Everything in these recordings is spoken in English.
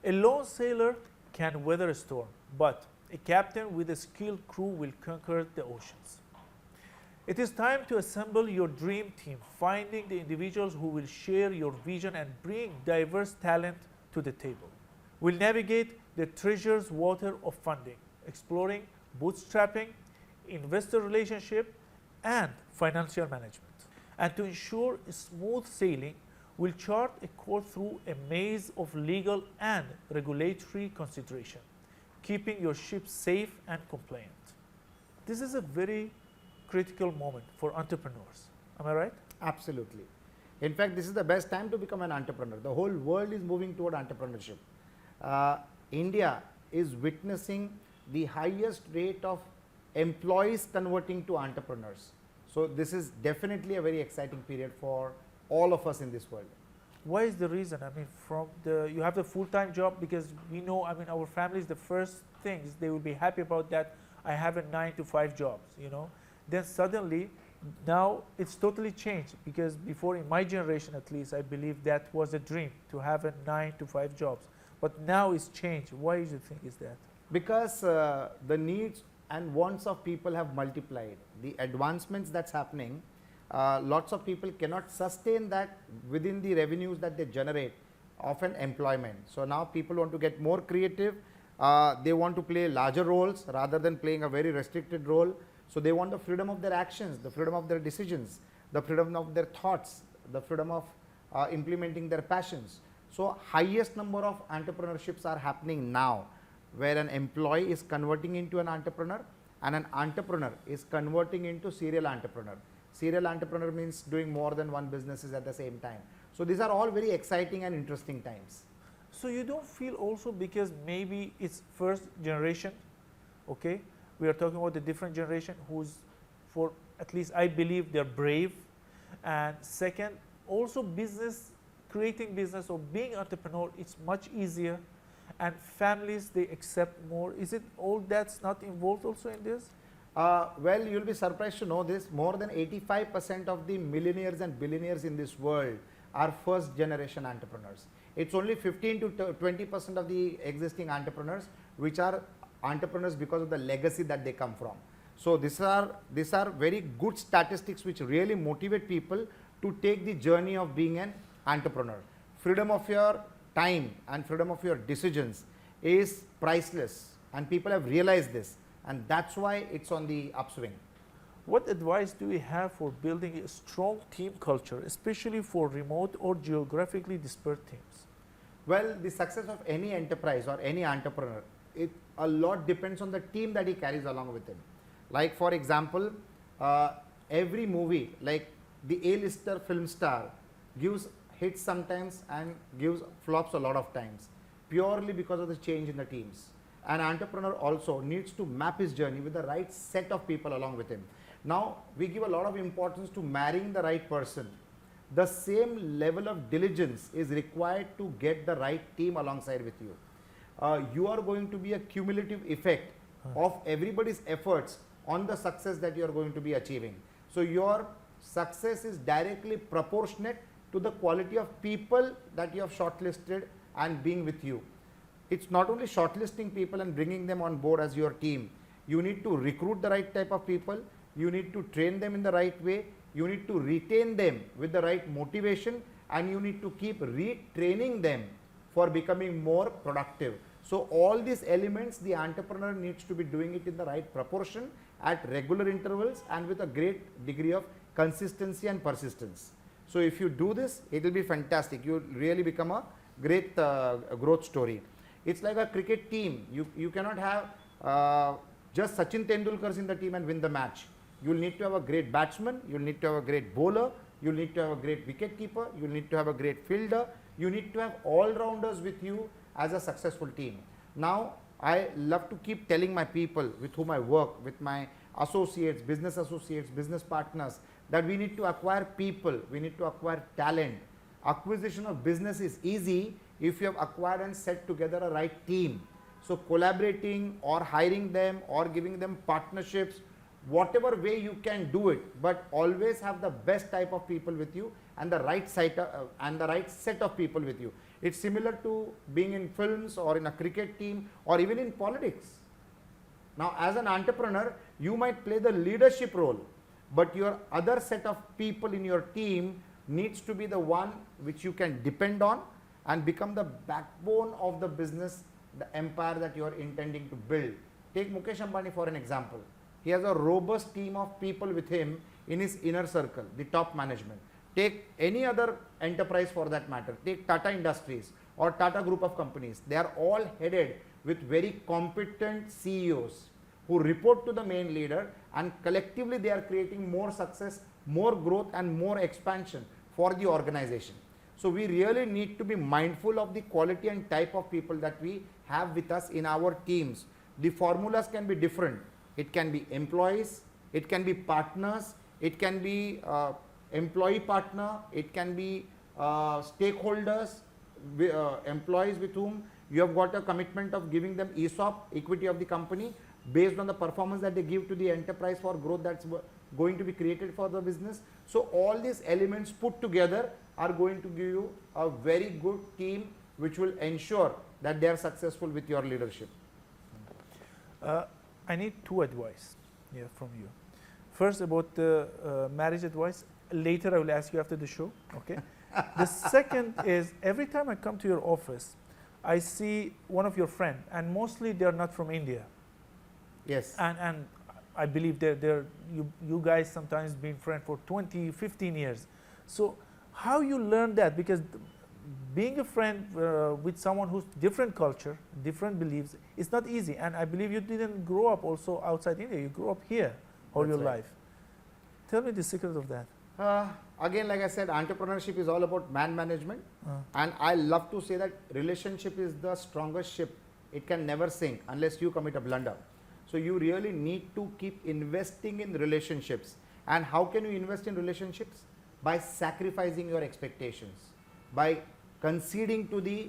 A lone sailor can weather a storm, but a captain with a skilled crew will conquer the oceans. It is time to assemble your dream team, finding the individuals who will share your vision and bring diverse talent to the table. We'll navigate the treasure's water of funding, exploring bootstrapping, investor relationship, and financial management. And to ensure smooth sailing, we'll chart a course through a maze of legal and regulatory consideration, keeping your ship safe and compliant. This is a very critical moment for entrepreneurs. Am I right? Absolutely. In fact, this is the best time to become an entrepreneur. The whole world is moving toward entrepreneurship. India is witnessing the highest rate of employees converting to entrepreneurs. So this is definitely a very exciting period for all of us in this world. Why is the reason? I mean, you have a full-time job, because we know, I mean, our families, the first things they will be happy about that I have a 9-to-5 job, you know. Then suddenly, now it's totally changed, because before, in my generation at least, I believe that was a dream to have a 9-to-5 jobs. But now it's changed. Why do you think is that? Because the needs and wants of people have multiplied. The advancements that's happening, lots of people cannot sustain that within the revenues that they generate of an employment. So now people want to get more creative. They want to play larger roles rather than playing a very restricted role. So they want the freedom of their actions, the freedom of their decisions, the freedom of their thoughts, the freedom of implementing their passions. So highest number of entrepreneurships are happening now, where an employee is converting into an entrepreneur and an entrepreneur is converting into serial entrepreneur. Serial entrepreneur means doing more than one businesses at the same time. So these are all very exciting and interesting times. So you don't feel also, because maybe it's first generation, okay? We are talking about the different generation who's, for at least I believe, they're brave. And second, also creating business or being entrepreneur, it's much easier. And families, they accept more. Is it all that's not involved also in this? Well, you'll be surprised to know this. More than 85% of the millionaires and billionaires in this world are first generation entrepreneurs. It's only 15 to 20% of the existing entrepreneurs which are entrepreneurs because of the legacy that they come from. So these are very good statistics which really motivate people to take the journey of being an entrepreneur. Freedom of your time and freedom of your decisions is priceless, and people have realized this, and that's why it's on the upswing. What advice do we have for building a strong team culture, especially for remote or geographically dispersed teams? Well, the success of any enterprise or any entrepreneur, a lot depends on the team that he carries along with him. Like for example, every movie, like the A-lister film star gives hits sometimes and gives flops a lot of times, purely because of the change in the teams. An entrepreneur also needs to map his journey with the right set of people along with him. Now, we give a lot of importance to marrying the right person. The same level of diligence is required to get the right team alongside with you. You are going to be a cumulative effect of everybody's efforts on the success that you are going to be achieving. So your success is directly proportionate to the quality of people that you have shortlisted and being with you. It's not only shortlisting people and bringing them on board as your team. You need to recruit the right type of people. You need to train them in the right way. You need to retain them with the right motivation, and you need to keep retraining them for becoming more productive. So all these elements, the entrepreneur needs to be doing it in the right proportion at regular intervals and with a great degree of consistency and persistence. So if you do this, it will be fantastic. You will really become a great growth story. It's like a cricket team. You cannot have just Sachin Tendulkars in the team and win the match. You'll need to have a great batsman, you'll need to have a great bowler, you'll need to have a great wicket keeper, you'll need to have a great fielder, you need to have all-rounders with you as a successful team. Now, I love to keep telling my people with whom I work, with my associates, business partners, that we need to acquire people, we need to acquire talent. Acquisition of business is easy if you have acquired and set together a right team. So collaborating or hiring them or giving them partnerships whatever way you can do it, but always have the best type of people with you and the right set of people with you. It's similar to being in films or in a cricket team or even in politics. Now, as an entrepreneur, you might play the leadership role, but your other set of people in your team needs to be the one which you can depend on and become the backbone of the business, the empire that you are intending to build. Take Mukesh Ambani for an example. He has a robust team of people with him in his inner circle, the top management. Take any other enterprise for that matter. Take Tata Industries or Tata Group of companies. They are all headed with very competent CEOs who report to the main leader, and collectively they are creating more success, more growth and more expansion for the organization. So we really need to be mindful of the quality and type of people that we have with us in our teams. The formulas can be different. It can be employees, it can be partners, it can be employee partner, it can be stakeholders, employees with whom you have got a commitment of giving them ESOP, equity of the company, based on the performance that they give to the enterprise for growth that's going to be created for the business. So all these elements put together are going to give you a very good team which will ensure that they are successful with your leadership. I need two advice from you. First, about the marriage advice. Later, I will ask you after the show. Okay. The second is, every time I come to your office, I see one of your friends, and mostly they are not from India. Yes. And I believe you guys sometimes been friends for 20, 15 years. So how you learn that? Because being a friend with someone who's different culture, different beliefs, it's not easy. And I believe you didn't grow up also outside India. You grew up here all your life. Tell me the secret of that. Again, like I said, entrepreneurship is all about man management. And I love to say that relationship is the strongest ship. It can never sink unless you commit a blunder. So you really need to keep investing in relationships. And how can you invest in relationships? By sacrificing your expectations, by conceding to the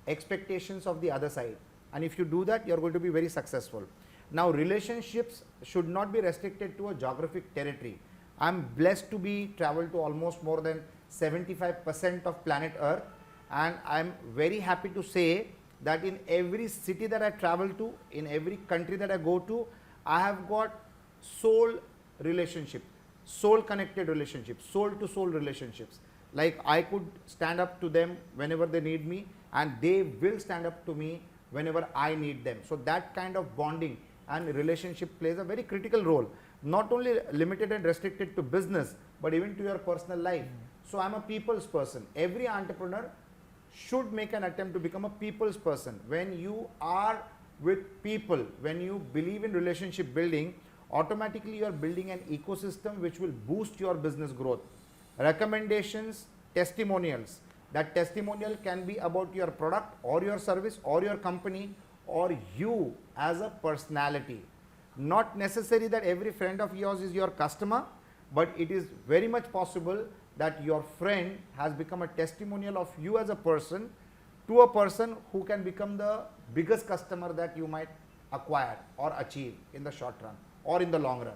expectations of the other side. And if you do that, you're going to be very successful. Now, relationships should not be restricted to a geographic territory. I'm blessed to be traveled to almost more than 75% of planet Earth, and I'm very happy to say that in every city that I travel to, in every country that I go to, I have got soul relationship, soul connected relationships, soul to soul relationships. Like I could stand up to them whenever they need me, and they will stand up to me whenever I need them. So that kind of bonding and relationship plays a very critical role, not only limited and restricted to business, but even to your personal life. So I'm a people's person. Every entrepreneur should make an attempt to become a people's person. When you are with people, when you believe in relationship building, automatically you are building an ecosystem which will boost your business growth. Recommendations, testimonials. That testimonial can be about your product or your service or your company or you as a personality. Not necessary that every friend of yours is your customer, but it is very much possible that your friend has become a testimonial of you as a person to a person who can become the biggest customer that you might acquire or achieve in the short run or in the long run.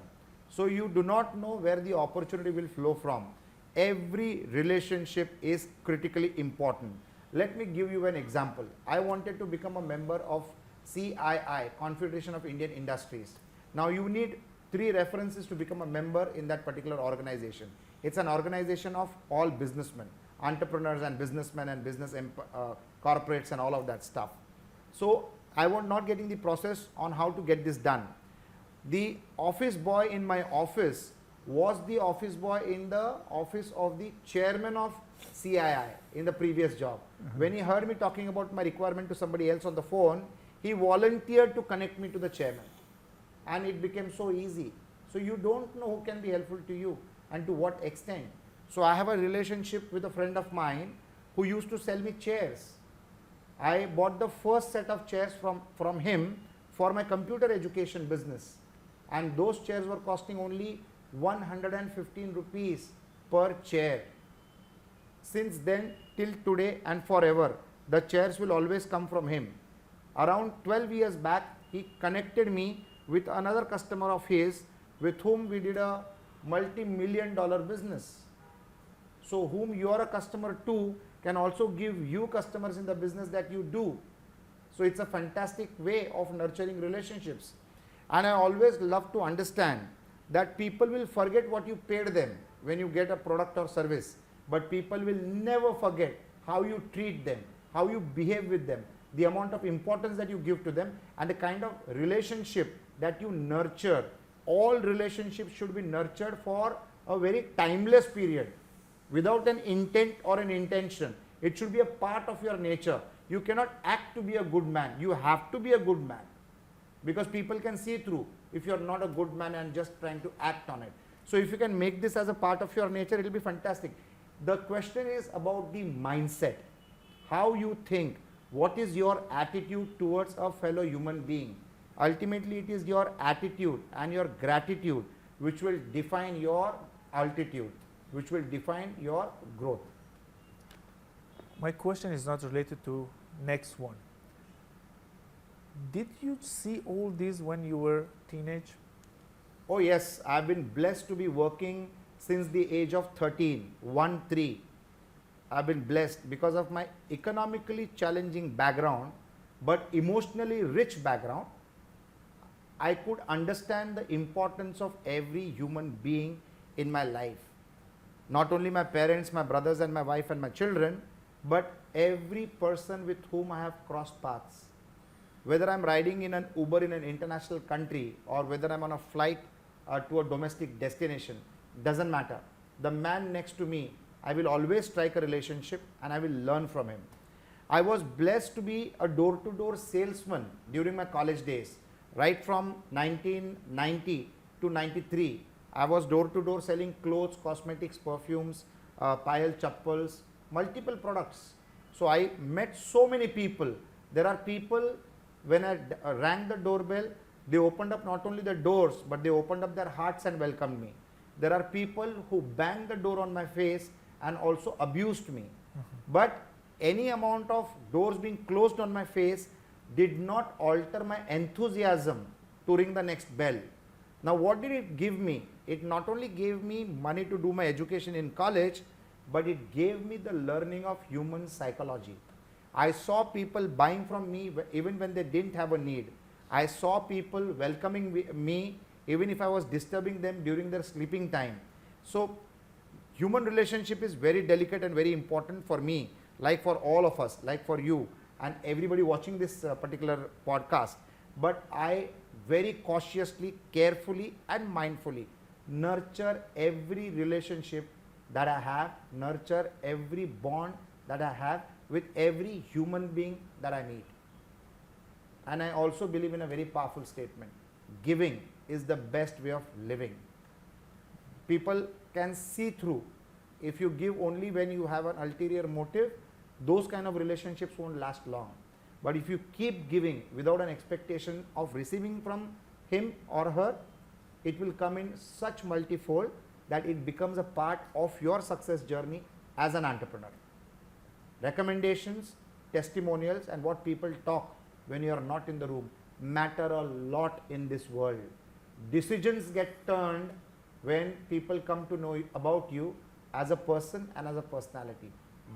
So you do not know where the opportunity will flow from. Every relationship is critically important. Let me give you an example. I wanted to become a member of CII, Confederation of Indian Industries. Now you need 3 references to become a member in that particular organization. It's an organization of all businessmen, entrepreneurs and businessmen and business corporates and all of that stuff. So I was not getting the process on how to get this done. The office boy in my office was the office boy in the office of the chairman of CII in the previous job. When he heard me talking about my requirement to somebody else on the phone, he volunteered to connect me to the chairman. And it became so easy. So you don't know who can be helpful to you and to what extent. So I have a relationship with a friend of mine who used to sell me chairs. I bought the first set of chairs from him for my computer education business. And those chairs were costing only 115 rupees per chair. Since then till today and forever, the chairs will always come from him. Around 12 years back, he connected me with another customer of his with whom we did a multi-million dollar business. So whom you are a customer to can also give you customers in the business that you do. So it's a fantastic way of nurturing relationships. And I always love to understand that people will forget what you paid them when you get a product or service, but people will never forget how you treat them, how you behave with them, the amount of importance that you give to them, and the kind of relationship that you nurture. All relationships should be nurtured for a very timeless period without an intent or an intention. It should be a part of your nature. You cannot act to be a good man. You have to be a good man, because people can see through if you are not a good man and just trying to act on it. So if you can make this as a part of your nature, it will be fantastic. The question is about the mindset, how you think, what is your attitude towards a fellow human being. Ultimately, it is your attitude and your gratitude which will define your altitude, which will define your growth. My question is not related to next one. Did you see all this when you were teenage? Oh yes, I've been blessed to be working since the age of 13, 1-3. I've been blessed because of my economically challenging background, but emotionally rich background. I could understand the importance of every human being in my life. Not only my parents, my brothers and my wife and my children, but every person with whom I have crossed paths. Whether I'm riding in an Uber in an international country or whether I'm on a flight to a domestic destination, doesn't matter. The man next to me, I will always strike a relationship and I will learn from him. I was blessed to be a door-to-door salesman during my college days. Right from 1990 to 93, I was door-to-door selling clothes, cosmetics, perfumes, Payal chappals, multiple products. So I met so many people. There are people, when I rang the doorbell, they opened up not only the doors, but they opened up their hearts and welcomed me. There are people who banged the door on my face and also abused me. But any amount of doors being closed on my face did not alter my enthusiasm to ring the next bell. Now what did it give me? It not only gave me money to do my education in college, but it gave me the learning of human psychology. I saw people buying from me even when they didn't have a need. I saw people welcoming me even if I was disturbing them during their sleeping time. So human relationship is very delicate and very important for me, like for all of us, like for you and everybody watching this particular podcast. But I very cautiously, carefully and mindfully nurture every relationship that I have, nurture every bond that I have with every human being that I meet. And I also believe in a very powerful statement: giving is the best way of living. People can see through. If you give only when you have an ulterior motive, those kind of relationships won't last long. But if you keep giving without an expectation of receiving from him or her, it will come in such multifold that it becomes a part of your success journey as an entrepreneur. Recommendations, testimonials, and what people talk when you are not in the room matter a lot in this world. Decisions get turned when people come to know about you as a person and as a personality.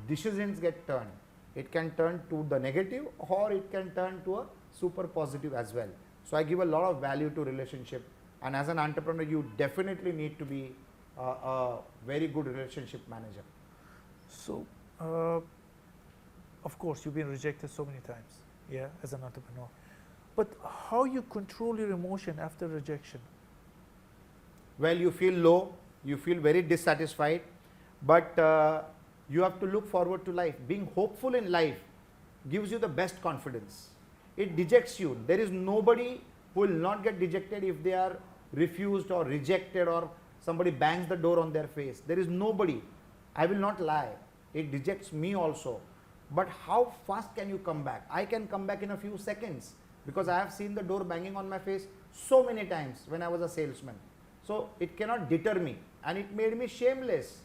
Decisions get turned. It can turn to the negative or it can turn to a super positive as well. So I give a lot of value to relationship, and as an entrepreneur you definitely need to be a very good relationship manager. So, of course, you've been rejected so many times, yeah, as an entrepreneur. But how you control your emotion after rejection? Well, you feel low, you feel very dissatisfied, but you have to look forward to life. Being hopeful in life gives you the best confidence. It dejects you. There is nobody who will not get dejected if they are refused or rejected or somebody bangs the door on their face. There is nobody. I will not lie. It dejects me also. But how fast can you come back? I can come back in a few seconds because I have seen the door banging on my face so many times when I was a salesman. So it cannot deter me, and it made me shameless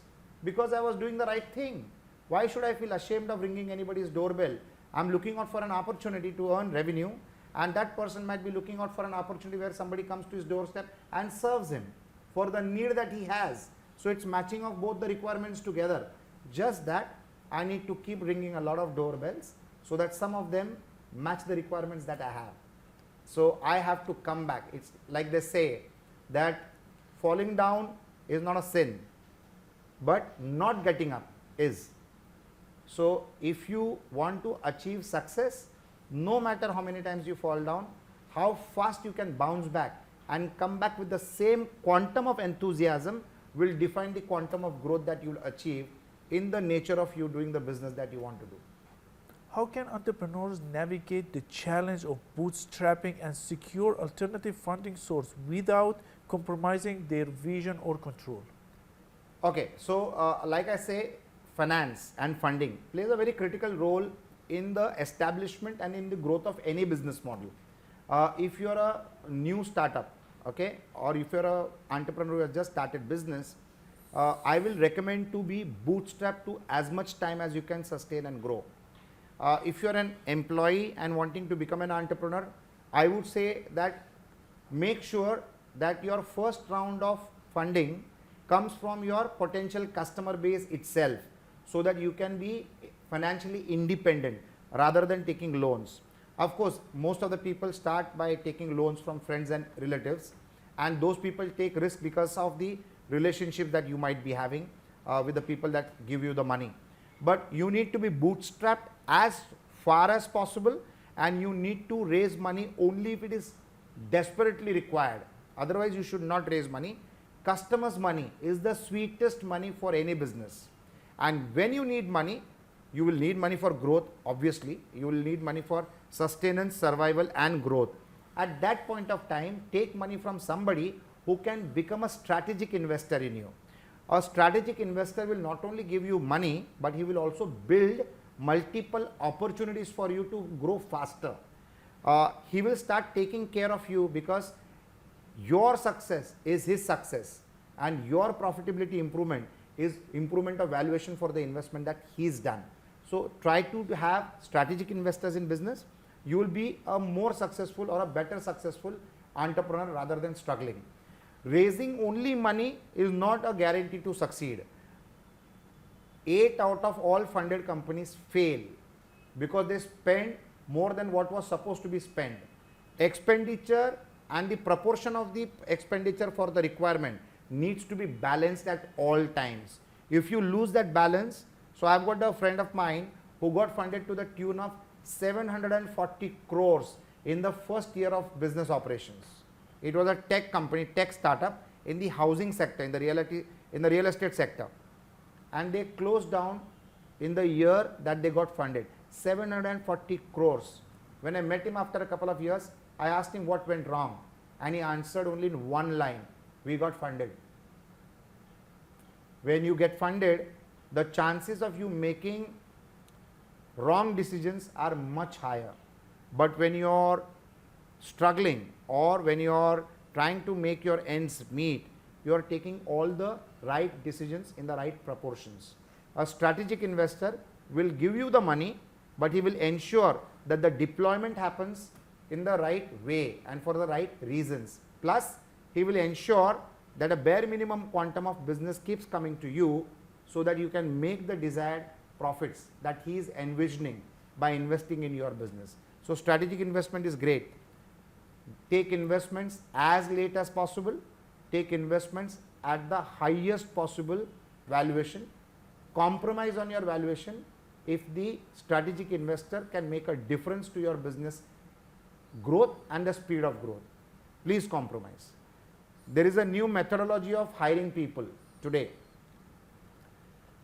because I was doing the right thing. Why should I feel ashamed of ringing anybody's doorbell? I'm looking out for an opportunity to earn revenue, and that person might be looking out for an opportunity where somebody comes to his doorstep and serves him for the need that he has. So it's matching of both the requirements together. Just that I need to keep ringing a lot of doorbells so that some of them match the requirements that I have. So I have to come back. It's like they say that falling down is not a sin, but not getting up is. So if you want to achieve success, no matter how many times you fall down, how fast you can bounce back and come back with the same quantum of enthusiasm will define the quantum of growth that you will achieve in the nature of you doing the business that you want to do. How can entrepreneurs navigate the challenge of bootstrapping and secure alternative funding source without compromising their vision or control? Okay, so like I say, finance and funding plays a very critical role in the establishment and in the growth of any business model. If you are a new startup, okay, or if you are an entrepreneur who has just started business, I will recommend to be bootstrapped to as much time as you can sustain and grow. If you are an employee and wanting to become an entrepreneur, I would say that make sure that your first round of funding comes from your potential customer base itself, so that you can be financially independent rather than taking loans. Of course, most of the people start by taking loans from friends and relatives, and those people take risk because of the relationship that you might be having with the people that give you the money. But you need to be bootstrapped as far as possible, and you need to raise money only if it is desperately required. Otherwise, you should not raise money. Customers' money is the sweetest money for any business. And when you need money, you will need money for growth, obviously. You will need money for sustenance, survival and growth. At that point of time, take money from somebody who can become a strategic investor in you. A strategic investor will not only give you money, but he will also build multiple opportunities for you to grow faster. He will start taking care of you because your success is his success, and your profitability improvement is improvement of valuation for the investment that he's done. So try to have strategic investors in business. You will be a more successful or a better successful entrepreneur rather than struggling. Raising only money is not a guarantee to succeed. 8 out of all funded companies fail because they spend more than what was supposed to be spent. Expenditure and the proportion of the expenditure for the requirement needs to be balanced at all times. If you lose that balance, so I've got a friend of mine who got funded to the tune of 740 crores in the first year of business operations. It was a tech company, tech startup in the housing sector, in the real estate sector, and they closed down in the year that they got funded. 740 crores. When I met him after a couple of years, I asked him what went wrong, and he answered only in one line: we got funded. When you get funded, the chances of you making wrong decisions are much higher. But when you're struggling or when you're trying to make your ends meet, you're taking all the right decisions in the right proportions. A strategic investor will give you the money, but he will ensure that the deployment happens in the right way and for the right reasons. Plus, he will ensure that a bare minimum quantum of business keeps coming to you so that you can make the desired profits that he is envisioning by investing in your business. So strategic investment is great. Take investments as late as possible. Take investments at the highest possible valuation. Compromise on your valuation if the strategic investor can make a difference to your business growth and the speed of growth. Please compromise. There is a new methodology of hiring people today.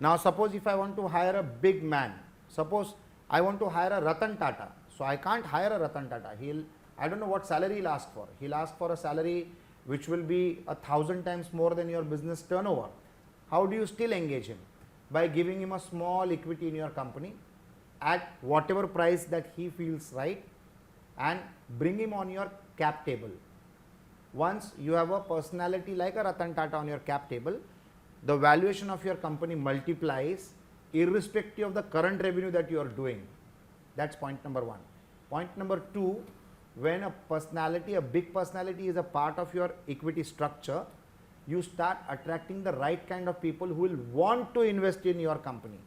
Now suppose if I want to hire a big man, suppose I want to hire a Ratan Tata. So I can't hire a Ratan Tata. I don't know what salary he'll ask for. He'll ask for a salary which will be 1,000 times more than your business turnover. How do you still engage him? By giving him a small equity in your company at whatever price that he feels right, and bring him on your cap table. Once you have a personality like a Ratan Tata on your cap table, the valuation of your company multiplies irrespective of the current revenue that you are doing. That's point number one. Point number two, when a personality, a big personality is a part of your equity structure, you start attracting the right kind of people who will want to invest in your company.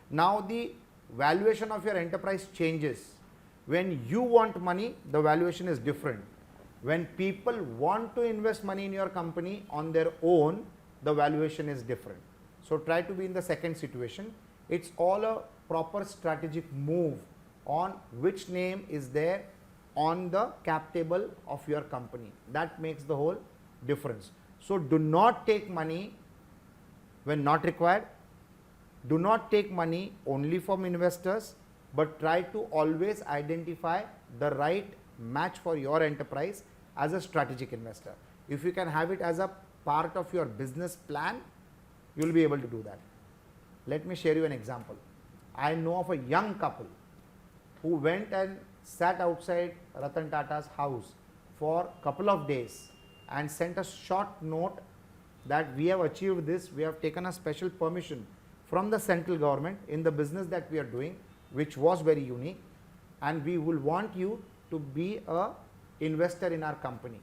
Now the valuation of your enterprise changes. When you want money, the valuation is different. When people want to invest money in your company on their own, the valuation is different. So try to be in the second situation. It's all a proper strategic move on which name is there on the cap table of your company. That makes the whole difference. So do not take money when not required. Do not take money only from investors, but try to always identify the right match for your enterprise as a strategic investor. If you can have it as a part of your business plan, you will be able to do that. Let me share you an example. I know of a young couple who went and sat outside Ratan Tata's house for a couple of days and sent a short note that we have achieved this, we have taken a special permission from the central government in the business that we are doing, which was very unique, and we will want you to be a investor in our company.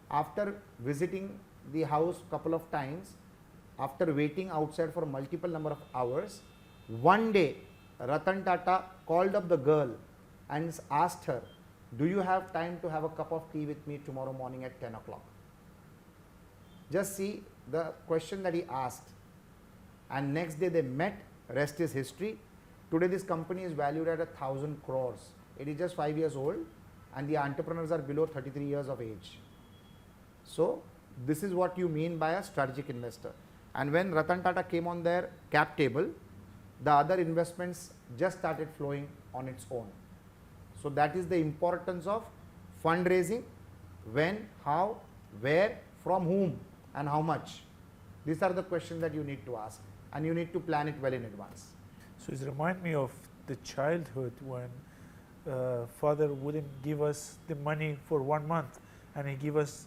After visiting the house couple of times, after waiting outside for multiple number of hours, one day Ratan Tata called up the girl and asked her, do you have time to have a cup of tea with me tomorrow morning at 10 o'clock? Just see the question that he asked, and next day they met. Rest is history. Today this company is valued at 1,000 crores. It is just 5 years old and the entrepreneurs are below 33 years of age. So this is what you mean by a strategic investor. And when Ratan Tata came on their cap table, the other investments just started flowing on its own. So that is the importance of fundraising: when, how, where, from whom and how much. These are the questions that you need to ask, and you need to plan it well in advance. So it reminds me of the childhood when father wouldn't give us the money for 1 month, and he give us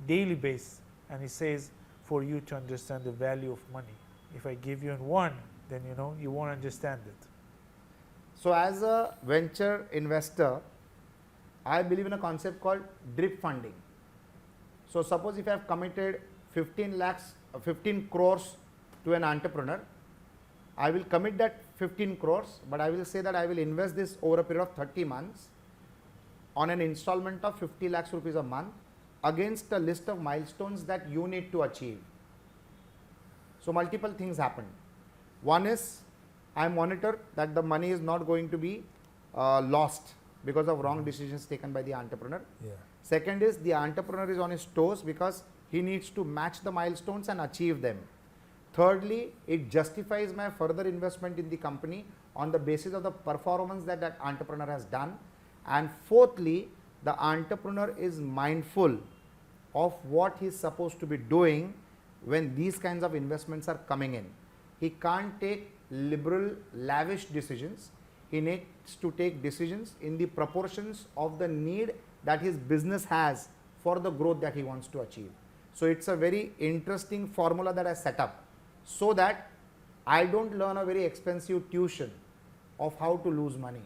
daily base, and he says, for you to understand the value of money. If I give you in one, then you won't understand it. So as a venture investor, I believe in a concept called drip funding. So suppose if I have committed 15 crores to an entrepreneur, I will commit that 15 crores, but I will say that I will invest this over a period of 30 months on an installment of 50 lakhs rupees a month against a list of milestones that you need to achieve. So multiple things happen. One is I monitor that the money is not going to be lost because of wrong decisions taken by the entrepreneur. Yeah. Second is the entrepreneur is on his toes because he needs to match the milestones and achieve them. Thirdly, it justifies my further investment in the company on the basis of the performance that that entrepreneur has done. And fourthly, the entrepreneur is mindful of what he is supposed to be doing when these kinds of investments are coming in. He can't take liberal, lavish decisions. He needs to take decisions in the proportions of the need that his business has for the growth that he wants to achieve. So it's a very interesting formula that I set up so that I don't learn a very expensive tuition of how to lose money.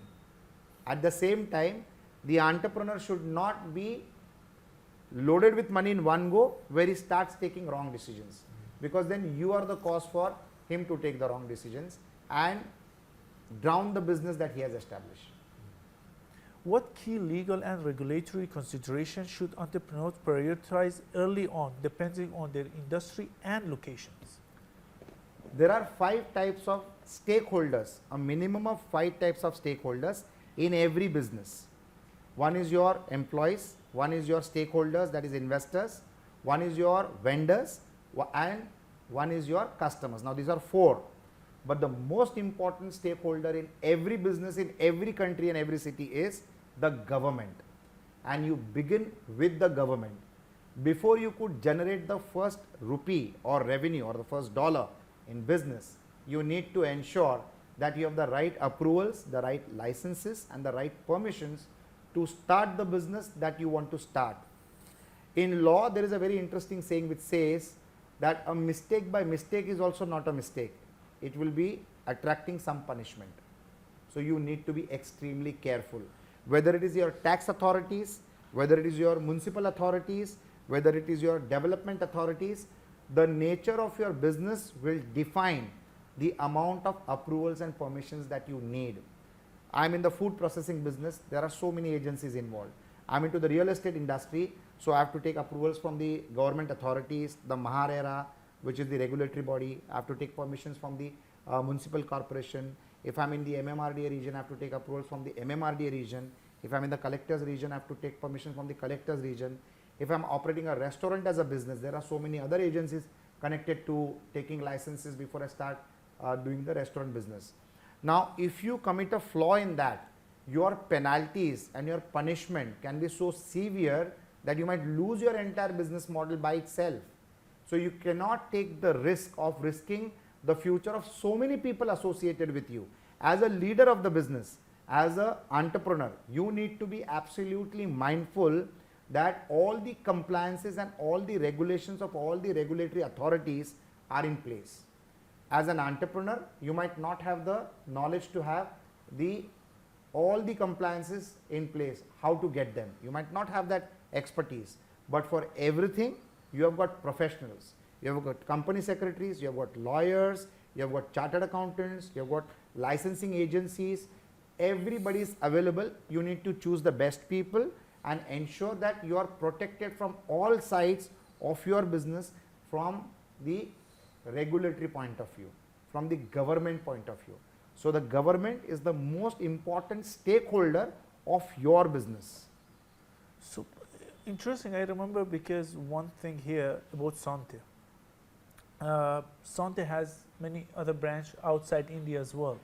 At the same time, the entrepreneur should not be loaded with money in one go where he starts taking wrong decisions, because then you are the cause for him to take the wrong decisions and drown the business that he has established. What key legal and regulatory considerations should entrepreneurs prioritize early on, depending on their industry and locations? There are 5 types of stakeholders, a minimum of 5 types of stakeholders in every business. One is your employees, one is your stakeholders, that is investors, one is your vendors, and one is your customers. Now these are 4, but the most important stakeholder in every business, in every country and every city is the government. And you begin with the government. Before you could generate the first rupee or revenue or the first dollar in business, you need to ensure that you have the right approvals, the right licenses and the right permissions to start the business that you want to start. In law, there is a very interesting saying which says that a mistake by mistake is also not a mistake. It will be attracting some punishment. So you need to be extremely careful. whether it is your tax authorities, whether it is your municipal authorities, whether it is your development authorities, the nature of your business will define the amount of approvals and permissions that you need. I'm in the food processing business, there are so many agencies involved. I'm into the real estate industry, so I have to take approvals from the government authorities, the MAHARERA, which is the regulatory body. I have to take permissions from the municipal corporation. If I'm in the MMRDA region, I have to take approvals from the MMRDA region. If I'm in the collector's region, I have to take permission from the collector's region. If I'm operating a restaurant as a business, there are so many other agencies connected to taking licenses before I start doing the restaurant business. Now, if you commit a flaw in that, your penalties and your punishment can be so severe that you might lose your entire business model by itself. So you cannot take the risk of risking the future of so many people associated with you. As a leader of the business, as an entrepreneur, you need to be absolutely mindful that all the compliances and all the regulations of all the regulatory authorities are in place. As an entrepreneur, you might not have the knowledge to have all the compliances in place, how to get them. You might not have that expertise, but for everything, you have got professionals. You have got company secretaries, you have got lawyers, you have got chartered accountants, you have got licensing agencies. Everybody is available. You need to choose the best people and ensure that you are protected from all sides of your business, from the regulatory point of view, from the government point of view. So the government is the most important stakeholder of your business. So interesting. I remember because one thing here about Sante. Sante has many other branches outside India as well.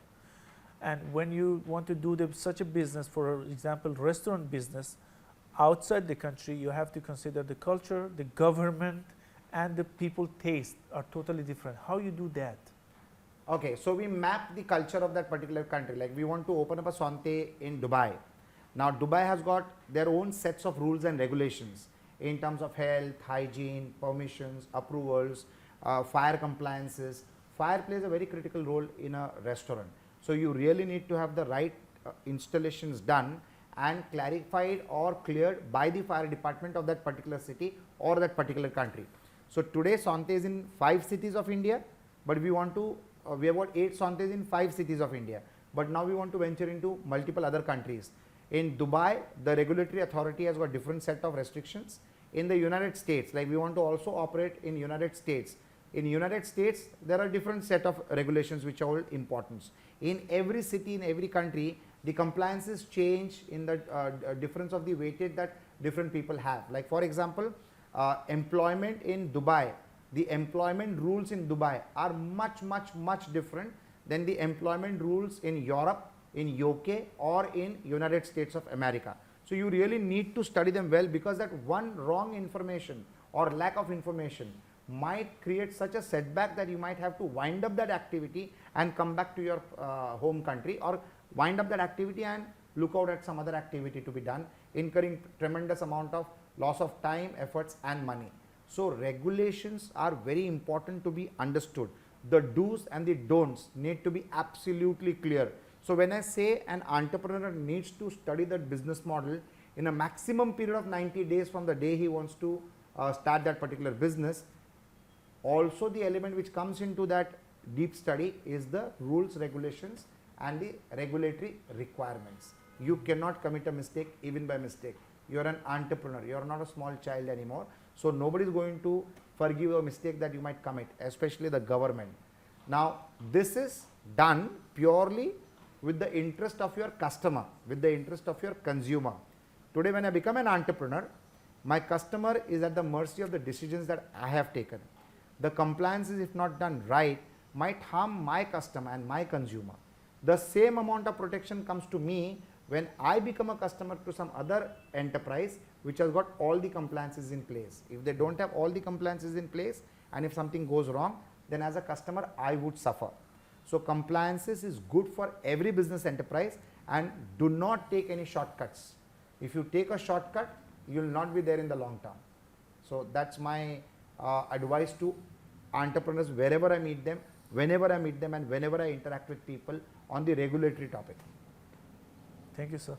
And when you want to do such a business, for example, restaurant business outside the country, you have to consider the culture, the government, and the people taste are totally different. How you do that? Okay, so we map the culture of that particular country. Like we want to open up a Sante in Dubai. Now Dubai has got their own sets of rules and regulations in terms of health, hygiene, permissions, approvals, fire compliances. Fire plays a very critical role in a restaurant. So you really need to have the right installations done and clarified or cleared by the fire department of that particular city or that particular country. So today Sante is in 5 cities of India, but we want to, we have got 8 Santes in 5 cities of India, but now we want to venture into multiple other countries. In Dubai, the regulatory authority has got different set of restrictions. In the United States, like we want to also operate in United States. In United States, there are different set of regulations which are all important. In every city, in every country, the compliances change in the difference of the weightage that different people have. Like for example, employment in Dubai, the employment rules in Dubai are much different than the employment rules in Europe, in UK or in United States of America. So you really need to study them well, because that one wrong information or lack of information might create such a setback that you might have to wind up that activity and come back to your home country, or wind up that activity and look out at some other activity to be done, incurring tremendous amount of loss of time, efforts and money. So regulations are very important to be understood. The do's and the don'ts need to be absolutely clear. So when I say an entrepreneur needs to study that business model in a maximum period of 90 days from the day he wants to start that particular business, also the element which comes into that deep study is the rules, regulations and the regulatory requirements. You cannot commit a mistake even by mistake. You are an entrepreneur, you are not a small child anymore. So nobody is going to forgive a mistake that you might commit, especially the government. Now this is done purely with the interest of your customer, with the interest of your consumer. Today when I become an entrepreneur, my customer is at the mercy of the decisions that I have taken. The compliances, if not done right, might harm my customer and my consumer. The same amount of protection comes to me when I become a customer to some other enterprise which has got all the compliances in place. If they don't have all the compliances in place and if something goes wrong, then as a customer I would suffer. So compliances is good for every business enterprise, and do not take any shortcuts. If you take a shortcut, you will not be there in the long term. So that's my advice to entrepreneurs wherever I meet them, whenever I meet them and whenever I interact with people on the regulatory topic. Thank you, sir.